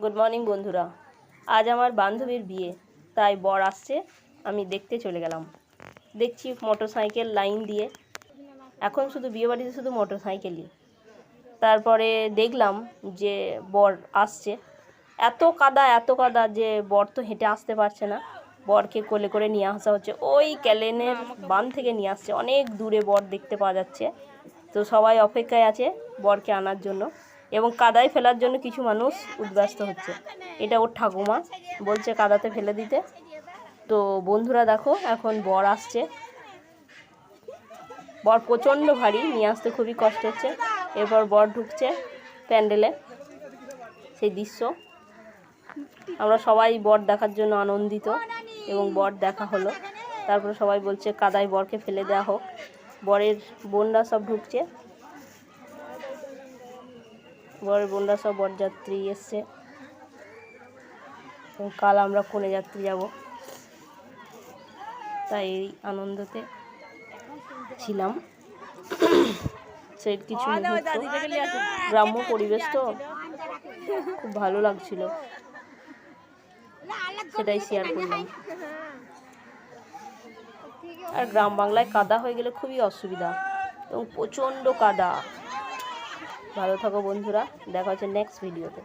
Good morning বন্ধুরা। আজ আমার বান্ধবীর বিয়ে, তাই বর আসছে, আমি দেখতে চলে গেলাম। দেখছি মোটরসাইকেল লাইন দিয়ে, এখন শুধু বিয়ে বাড়িতে শুধু মোটরসাইকেলই। তারপরে দেখলাম যে বর আসছে, এত কাদা যে বর তো হেঁটে আসতে পারছে না। বরকে কোলে করে নিয়ে আসা হচ্ছে, ওই ক্যালেনের বান থেকে নিয়ে আসছে, অনেক দূরে বর দেখতে পাওয়া যাচ্ছে। তো সবাই অপেক্ষায় আছে বরকে আনার জন্য, এবং কাদায় ফেলার জন্য কিছু মানুষ উদ্ব্যস্ত হচ্ছে। এটা ওর ঠাকুমা বলছে কাদাতে ফেলে দিতে। তো বন্ধুরা দেখো, এখন বর আসছে। বর প্রচণ্ড ভারী, নিয়ে আসতে খুবই কষ্ট হচ্ছে। এরপর বর ঢুকছে প্যান্ডেলে। সেই দৃশ্য আমরা সবাই বর দেখার জন্য আনন্দিত, এবং বর দেখা হলো। তারপরে সবাই বলছে কাদায় বরকে ফেলে দেওয়া হোক। বরের বোনরা সব ঢুকছে, বরের বোনরা সব বরযাত্রী এসছে। কাল আমরা কনে যাত্রী যাব, তাই এই আনন্দতে ছিলাম। সেই কিছু মুহূর্ত, গ্রাম্য পরিবেশ তো খুব ভালো লাগছিল, সেটাই শেয়ার করলাম। আর গ্রাম বাংলায় কাদা হয়ে গেলে খুবই অসুবিধা, এবং প্রচণ্ড কাদা। ভালো থাকো বন্ধুরা, দেখা হচ্ছে নেক্সট ভিডিওতে।